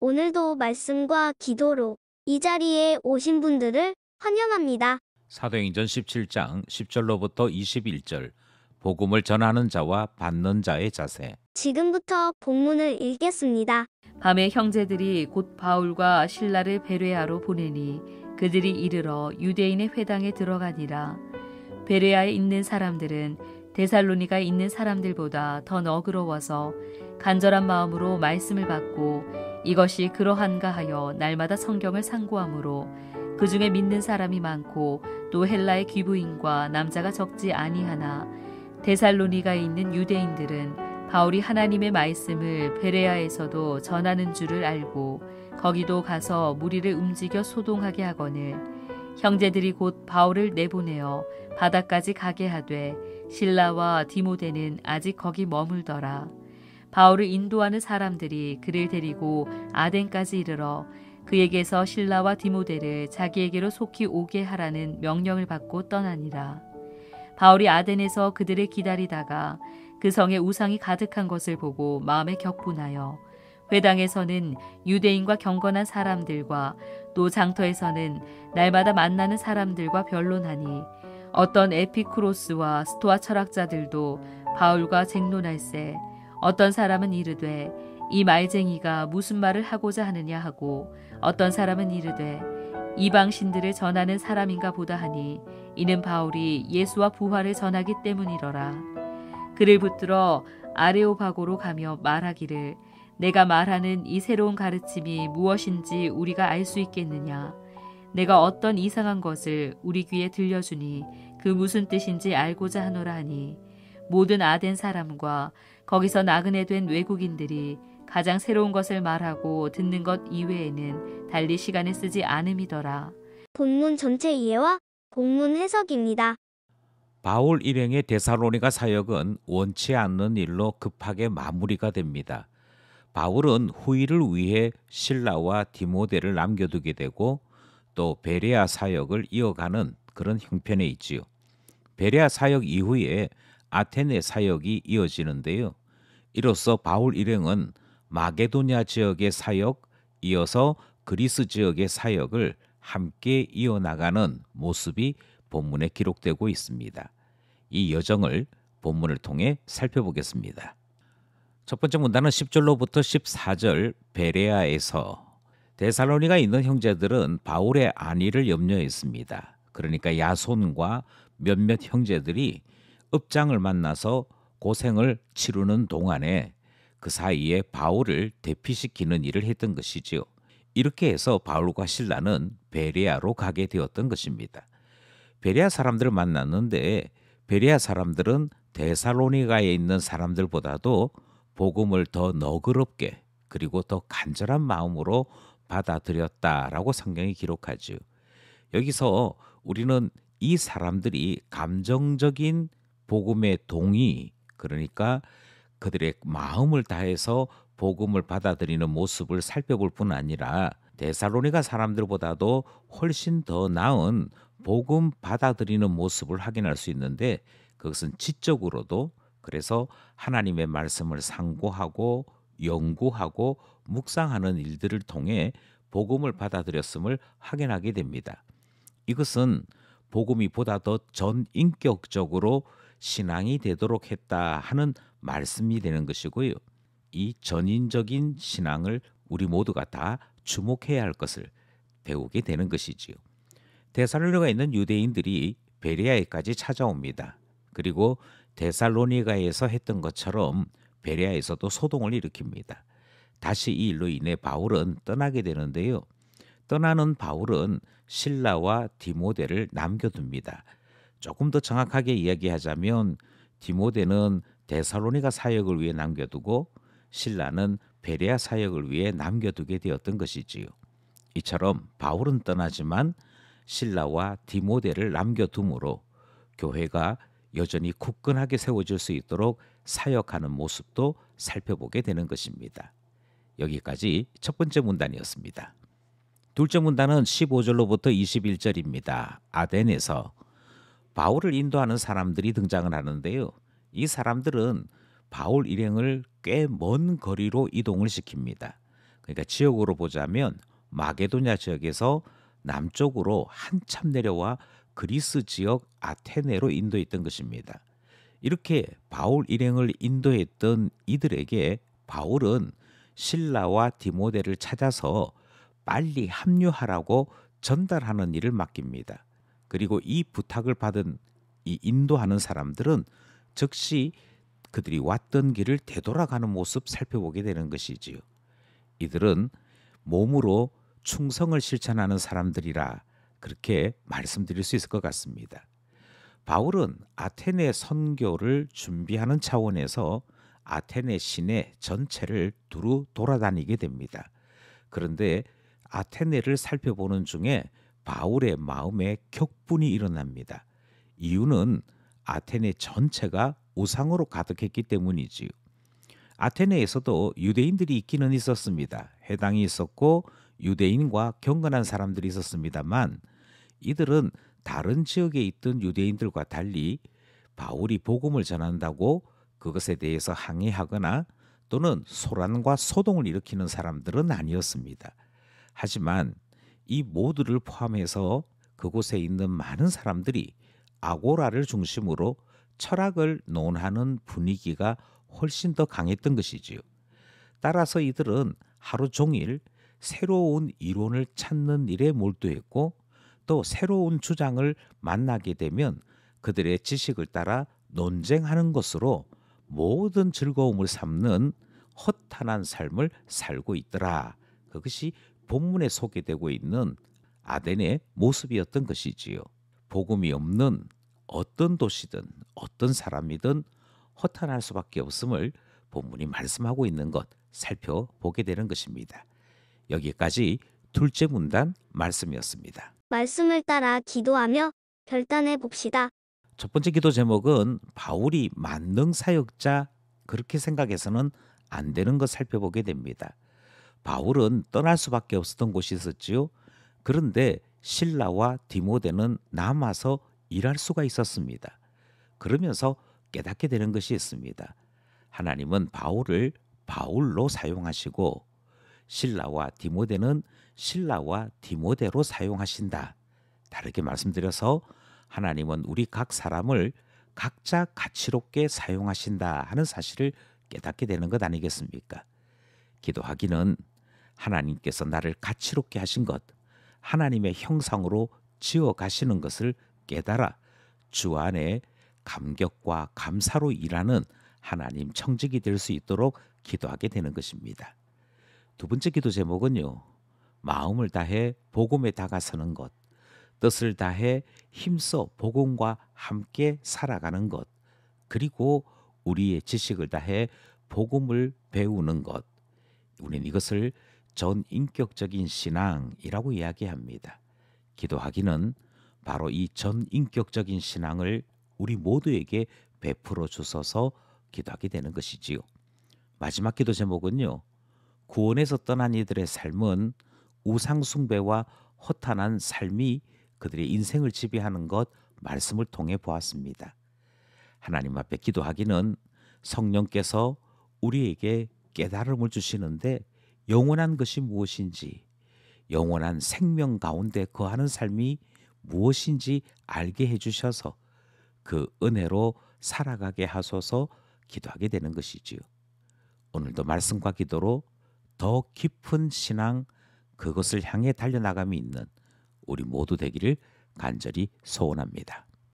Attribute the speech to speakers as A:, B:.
A: 오늘도 말씀과 기도로 이 자리에 오신 분들을 환영합니다.
B: 사도행전 17장 10절로부터 21절 복음을 전하는 자와 받는 자의 자세.
A: 지금부터 본문을 읽겠습니다.
C: 밤에 형제들이 곧 바울과 실라를 베레아로 보내니 그들이 이르러 유대인의 회당에 들어가니라. 베레아에 있는 사람들은 데살로니가에 있는 사람들보다 더 너그러워서 간절한 마음으로 말씀을 받고 이것이 그러한가 하여 날마다 성경을 상고하므로 그 중에 믿는 사람이 많고 또 헬라의 귀부인과 남자가 적지 아니하나 데살로니가에 있는 유대인들은 바울이 하나님의 말씀을 베레아에서도 전하는 줄을 알고 거기도 가서 무리를 움직여 소동하게 하거늘 형제들이 곧 바울을 내보내어 바다까지 가게 하되 실라와 디모데는 아직 거기 머물더라. 바울을 인도하는 사람들이 그를 데리고 아덴까지 이르러 그에게서 실라와 디모데를 자기에게로 속히 오게 하라는 명령을 받고 떠나니라. 바울이 아덴에서 그들을 기다리다가 그 성에 우상이 가득한 것을 보고 마음에 격분하여 회당에서는 유대인과 경건한 사람들과 또 장터에서는 날마다 만나는 사람들과 변론하니 어떤 에피쿠로스와 스토아 철학자들도 바울과 쟁론할세 어떤 사람은 이르되 이 말쟁이가 무슨 말을 하고자 하느냐 하고 어떤 사람은 이르되 이방 신들을 전하는 사람인가 보다 하니 이는 바울이 예수와 부활을 전하기 때문이러라. 그를 붙들어 아레오바고로 가며 말하기를 내가 말하는 이 새로운 가르침이 무엇인지 우리가 알 수 있겠느냐. 내가 어떤 이상한 것을 우리 귀에 들려주니 그 무슨 뜻인지 알고자 하노라 하니 모든 아덴 사람과 거기서 나그네 된 외국인들이 가장 새로운 것을 말하고 듣는 것 이외에는 달리 시간을 쓰지 않음이더라.
A: 본문 전체 이해와 본문 해석입니다.
B: 바울 일행의 데살로니가 사역은 원치 않는 일로 급하게 마무리가 됩니다. 바울은 후일을 위해 실라와 디모데를 남겨두게 되고 또 베레아 사역을 이어가는 그런 형편에 있지요. 베레아 사역 이후에 아테네 사역이 이어지는데요. 이로써 바울 일행은 마게도냐 지역의 사역, 이어서 그리스 지역의 사역을 함께 이어나가는 모습이 본문에 기록되고 있습니다. 이 여정을 본문을 통해 살펴보겠습니다. 첫 번째 문단은 10절로부터 14절 베레아에서 데살로니가에 있는 형제들은 바울의 안위를 염려했습니다. 그러니까 야손과 몇몇 형제들이 읍장을 만나서 고생을 치르는 동안에 그 사이에 바울을 대피시키는 일을 했던 것이지요. 이렇게 해서 바울과 실라는 베레아로 가게 되었던 것입니다. 베레아 사람들을 만났는데 베레아 사람들은 데살로니가에 있는 사람들보다도 복음을 더 너그럽게 그리고 더 간절한 마음으로 받아들였다라고 성경이 기록하죠. 여기서 우리는 이 사람들이 감정적인 복음의 동의, 그러니까 그들의 마음을 다해서 복음을 받아들이는 모습을 살펴볼 뿐 아니라 데살로니가 사람들보다도 훨씬 더 나은 복음 받아들이는 모습을 확인할 수 있는데 그것은 지적으로도 그래서 하나님의 말씀을 상고하고 연구하고 묵상하는 일들을 통해 복음을 받아들였음을 확인하게 됩니다. 이것은 복음이 보다 더 전인격적으로 신앙이 되도록 했다 하는 말씀이 되는 것이고요. 이 전인적인 신앙을 우리 모두가 다 주목해야 할 것을 배우게 되는 것이지요. 데살로니가에 있는 유대인들이 베레아에까지 찾아옵니다. 그리고 데살로니가에서 했던 것처럼 베레아에서도 소동을 일으킵니다. 다시 이 일로 인해 바울은 떠나게 되는데요. 떠나는 바울은 실라와 디모데를 남겨둡니다. 조금 더 정확하게 이야기하자면 디모데는 데살로니가 사역을 위해 남겨두고 실라는 베레아 사역을 위해 남겨두게 되었던 것이지요. 이처럼 바울은 떠나지만 실라와 디모데를 남겨둠으로 교회가 여전히 굳건하게 세워질 수 있도록 사역하는 모습도 살펴보게 되는 것입니다. 여기까지 첫 번째 문단이었습니다. 둘째 문단은 15절로부터 21절입니다. 아덴에서 바울을 인도하는 사람들이 등장을 하는데요. 이 사람들은 바울 일행을 꽤 먼 거리로 이동을 시킵니다. 그러니까 지역으로 보자면 마게도냐 지역에서 남쪽으로 한참 내려와 그리스 지역 아테네로 인도했던 것입니다. 이렇게 바울 일행을 인도했던 이들에게 바울은 실라와 디모데를 찾아서 빨리 합류하라고 전달하는 일을 맡깁니다. 그리고 이 부탁을 받은 이 인도하는 사람들은 즉시 그들이 왔던 길을 되돌아가는 모습 살펴보게 되는 것이지요. 이들은 몸으로 충성을 실천하는 사람들이라 그렇게 말씀드릴 수 있을 것 같습니다. 바울은 아테네 선교를 준비하는 차원에서 아테네 시내 전체를 두루 돌아다니게 됩니다. 그런데 아테네를 살펴보는 중에 바울의 마음에 격분이 일어납니다. 이유는 아테네 전체가 우상으로 가득했기 때문이지요. 아테네에서도 유대인들이 있기는 있었습니다. 회당이 있었고 유대인과 경건한 사람들이 있었습니다만 이들은 다른 지역에 있던 유대인들과 달리 바울이 복음을 전한다고 그것에 대해서 항의하거나 또는 소란과 소동을 일으키는 사람들은 아니었습니다. 하지만 이 모두를 포함해서 그곳에 있는 많은 사람들이 아고라를 중심으로 철학을 논하는 분위기가 훨씬 더 강했던 것이지요. 따라서 이들은 하루 종일 새로운 이론을 찾는 일에 몰두했고 또 새로운 주장을 만나게 되면 그들의 지식을 따라 논쟁하는 것으로 모든 즐거움을 삼는 허탄한 삶을 살고 있더라. 그것이 본문에 소개되고 있는 아덴의 모습이었던 것이지요. 복음이 없는 어떤 도시든 어떤 사람이든 허탄할 수밖에 없음을 본문이 말씀하고 있는 것 살펴보게 되는 것입니다. 여기까지 둘째 문단 말씀이었습니다.
A: 말씀을 따라 기도하며 결단해 봅시다.
B: 첫 번째 기도 제목은 바울이 만능 사역자 그렇게 생각해서는 안 되는 것 살펴보게 됩니다. 바울은 떠날 수밖에 없었던 곳이 있었지요. 그런데 실라와 디모데는 남아서 일할 수가 있었습니다. 그러면서 깨닫게 되는 것이 있습니다. 하나님은 바울을 바울로 사용하시고 실라와 디모데는 실라와 디모데로 사용하신다. 다르게 말씀드려서 하나님은 우리 각 사람을 각자 가치롭게 사용하신다 하는 사실을 깨닫게 되는 것 아니겠습니까? 기도하기는 하나님께서 나를 가치롭게 하신 것, 하나님의 형상으로 지어 가시는 것을 깨달아 주 안에 감격과 감사로 일하는 하나님 청직이 될 수 있도록 기도하게 되는 것입니다. 두 번째 기도 제목은요. 마음을 다해 복음에 다가서는 것, 뜻을 다해 힘써 복음과 함께 살아가는 것, 그리고 우리의 지식을 다해 복음을 배우는 것. 우리는 이것을 전인격적인 신앙이라고 이야기합니다. 기도하기는 바로 이 전인격적인 신앙을 우리 모두에게 베풀어 주셔서 기도하게 되는 것이지요. 마지막 기도 제목은요. 구원에서 떠난 이들의 삶은 우상 숭배와 허탄한 삶이 그들의 인생을 지배하는 것 말씀을 통해 보았습니다. 하나님 앞에 기도하기는 성령께서 우리에게 깨달음을 주시는데 영원한 것이 무엇인지, 영원한 생명 가운데 거하는 삶이 무엇인지 알게 해주셔서 그 은혜로 살아가게 하소서 기도하게 되는 것이지요. 오늘도 말씀과 기도로 더 깊은 신앙, 그것을 향해 달려나감이 있는 우리 모두 되기를 간절히 소원합니다.